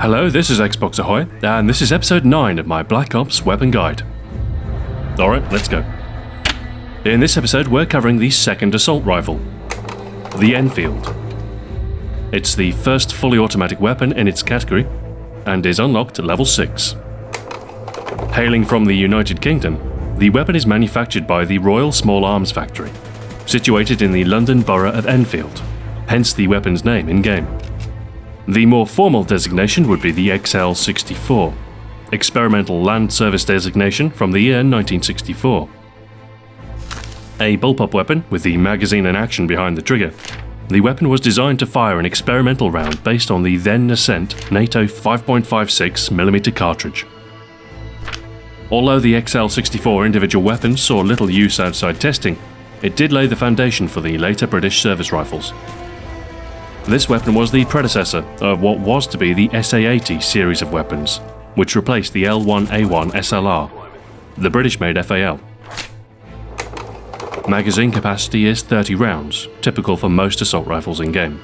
Hello, this is Xbox Ahoy, and this is episode 9 of my Black Ops Weapon Guide. Alright, let's go. In this episode we're covering the second assault rifle, the Enfield. It's the first fully automatic weapon in its category, and is unlocked at level 6. Hailing from the United Kingdom, the weapon is manufactured by the Royal Small Arms Factory, situated in the London borough of Enfield, hence the weapon's name in-game. The more formal designation would be the XL64, Experimental Land Service Designation from the year 1964. A bullpup weapon with the magazine and action behind the trigger, the weapon was designed to fire an experimental round based on the then-nascent NATO 5.56mm cartridge. Although the XL64 Individual Weapon saw little use outside testing, it did lay the foundation for the later British service rifles. This weapon was the predecessor of what was to be the SA-80 series of weapons, which replaced the L1A1 SLR, the British-made FAL. Magazine capacity is 30 rounds, typical for most assault rifles in-game.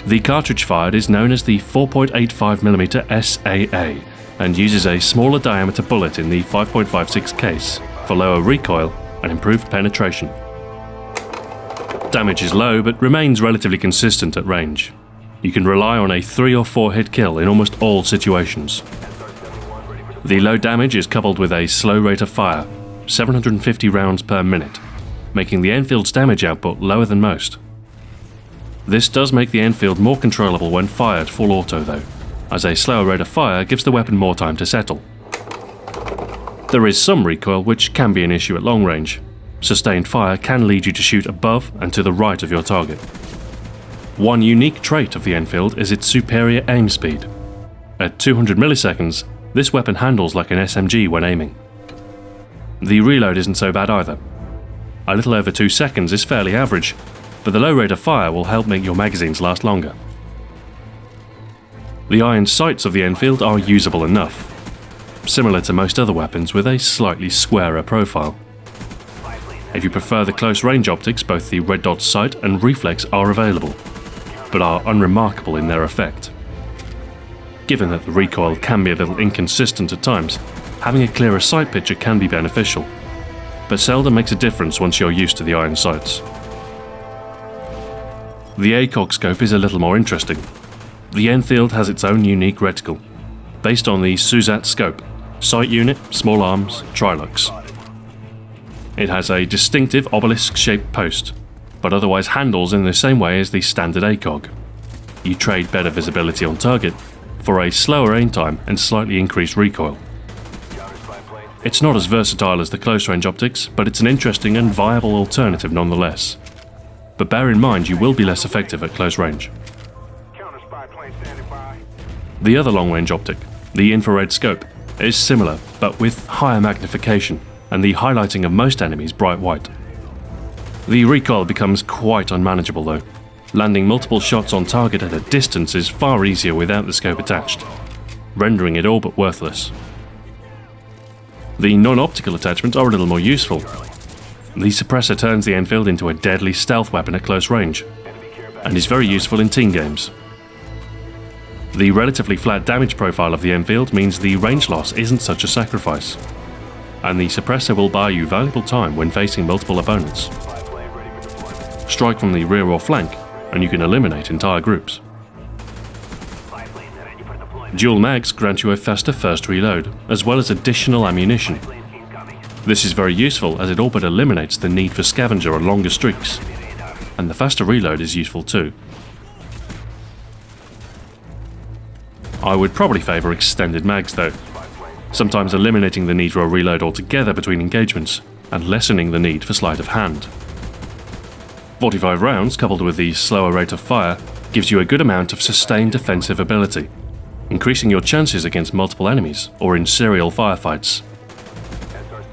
The cartridge fired is known as the 4.85mm SAA, and uses a smaller diameter bullet in the 5.56 case for lower recoil and improved penetration. Damage is low but remains relatively consistent at range. You can rely on a 3 or 4 hit kill in almost all situations. The low damage is coupled with a slow rate of fire, 750 rounds per minute, making the Enfield's damage output lower than most. This does make the Enfield more controllable when fired full auto though, as a slower rate of fire gives the weapon more time to settle. There is some recoil which can be an issue at long range. Sustained fire can lead you to shoot above and to the right of your target. One unique trait of the Enfield is its superior aim speed. At 200 milliseconds, this weapon handles like an SMG when aiming. The reload isn't so bad either. A little over 2 seconds is fairly average, but the low rate of fire will help make your magazines last longer. The iron sights of the Enfield are usable enough, similar to most other weapons with a slightly squarer profile. If you prefer the close range optics, both the red dot sight and reflex are available, but are unremarkable in their effect. Given that the recoil can be a little inconsistent at times, having a clearer sight picture can be beneficial, but seldom makes a difference once you're used to the iron sights. The ACOG Scope is a little more interesting. The Enfield has its own unique reticle, based on the SUSAT scope, sight unit, small arms, trilux. It has a distinctive obelisk-shaped post, but otherwise handles in the same way as the standard ACOG. You trade better visibility on target for a slower aim time and slightly increased recoil. It's not as versatile as the close-range optics, but it's an interesting and viable alternative nonetheless. But bear in mind you will be less effective at close range. The other long-range optic, the infrared scope, is similar, but with higher magnification and the highlighting of most enemies bright white. The recoil becomes quite unmanageable though. Landing multiple shots on target at a distance is far easier without the scope attached, rendering it all but worthless. The non-optical attachments are a little more useful. The Suppressor turns the Enfield into a deadly stealth weapon at close range, and is very useful in team games. The relatively flat damage profile of the Enfield means the range loss isn't such a sacrifice, and the Suppressor will buy you valuable time when facing multiple opponents. Strike from the rear or flank, and you can eliminate entire groups. Dual mags grant you a faster first reload, as well as additional ammunition. This is very useful as it all but eliminates the need for scavenger or longer streaks, and the faster reload is useful too. I would probably favour extended mags though, sometimes eliminating the need for a reload altogether between engagements, and lessening the need for sleight of hand. 45 rounds coupled with the slower rate of fire gives you a good amount of sustained defensive ability, increasing your chances against multiple enemies or in serial firefights.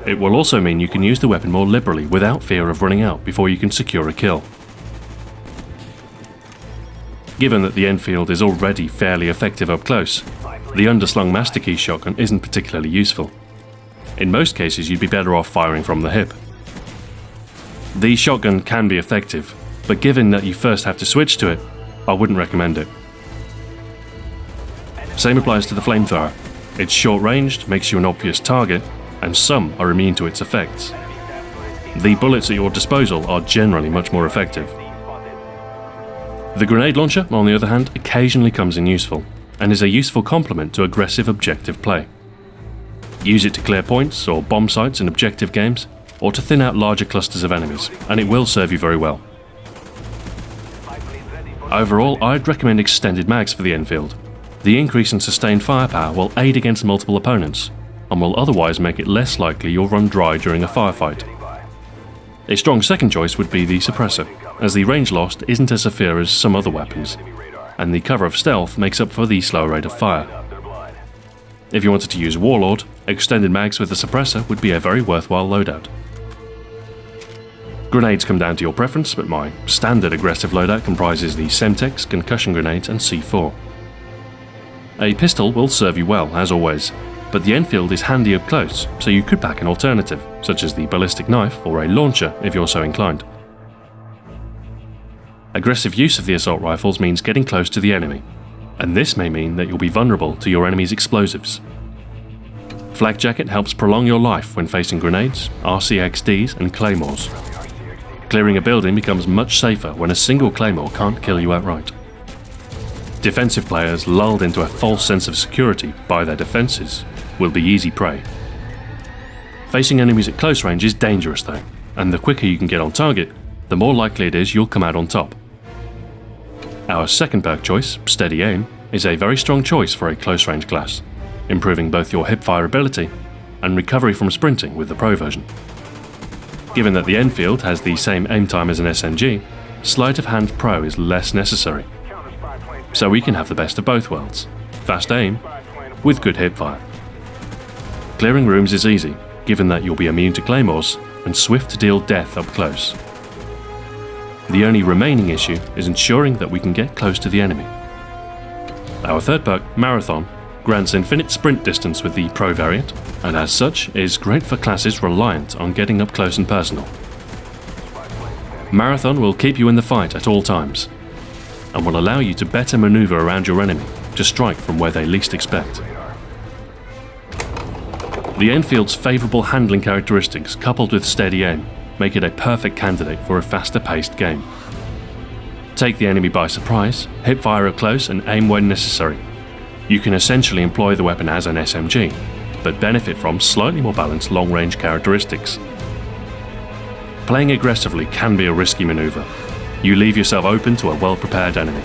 It will also mean you can use the weapon more liberally without fear of running out before you can secure a kill. Given that the Enfield is already fairly effective up close, the underslung Masterkey shotgun isn't particularly useful. In most cases you'd be better off firing from the hip. The shotgun can be effective, but given that you first have to switch to it, I wouldn't recommend it. Same applies to the Flamethrower. It's short-ranged, makes you an obvious target, and some are immune to its effects. The bullets at your disposal are generally much more effective. The grenade launcher, on the other hand, occasionally comes in useful, and is a useful complement to aggressive objective play. Use it to clear points or bomb sites in objective games, or to thin out larger clusters of enemies, and it will serve you very well. Overall, I'd recommend extended mags for the Enfield. The increase in sustained firepower will aid against multiple opponents, and will otherwise make it less likely you'll run dry during a firefight. A strong second choice would be the Suppressor, as the range lost isn't as severe as some other weapons, and the cover of stealth makes up for the slower rate of fire. If you wanted to use Warlord, extended mags with the Suppressor would be a very worthwhile loadout. Grenades come down to your preference, but my standard aggressive loadout comprises the Semtex, concussion grenades and C4. A pistol will serve you well, as always, but the Enfield is handy up close, so you could pack an alternative, such as the ballistic knife or a launcher if you're so inclined. Aggressive use of the assault rifles means getting close to the enemy, and this may mean that you'll be vulnerable to your enemy's explosives. Flak Jacket helps prolong your life when facing grenades, RCXDs and claymores. Clearing a building becomes much safer when a single claymore can't kill you outright. Defensive players lulled into a false sense of security by their defences will be easy prey. Facing enemies at close range is dangerous though, and the quicker you can get on target, the more likely it is you'll come out on top. Our second perk choice, Steady Aim, is a very strong choice for a close range class, improving both your hipfire ability and recovery from sprinting with the Pro version. Given that the Enfield has the same aim time as an SMG, Sleight of Hand Pro is less necessary. So we can have the best of both worlds, fast aim with good hipfire. Clearing rooms is easy, given that you'll be immune to claymores and swift to deal death up close. The only remaining issue is ensuring that we can get close to the enemy. Our third perk, Marathon, grants infinite sprint distance with the Pro variant, and as such is great for classes reliant on getting up close and personal. Marathon will keep you in the fight at all times, and will allow you to better maneuver around your enemy to strike from where they least expect. The Enfield's favourable handling characteristics coupled with steady aim make it a perfect candidate for a faster paced game. Take the enemy by surprise, hipfire up close and aim when necessary. You can essentially employ the weapon as an SMG, but benefit from slightly more balanced long-range characteristics. Playing aggressively can be a risky manoeuvre. You leave yourself open to a well-prepared enemy.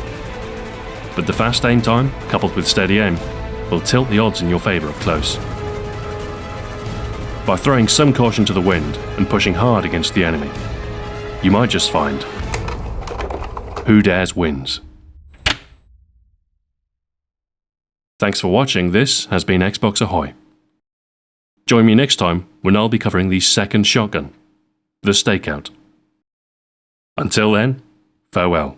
But the fast aim time, coupled with steady aim, will tilt the odds in your favour up close. By throwing some caution to the wind and pushing hard against the enemy, you might just find who dares wins. Thanks for watching. This has been Xbox Ahoy. Join me next time when I'll be covering the second shotgun, the Stakeout. Until then, farewell.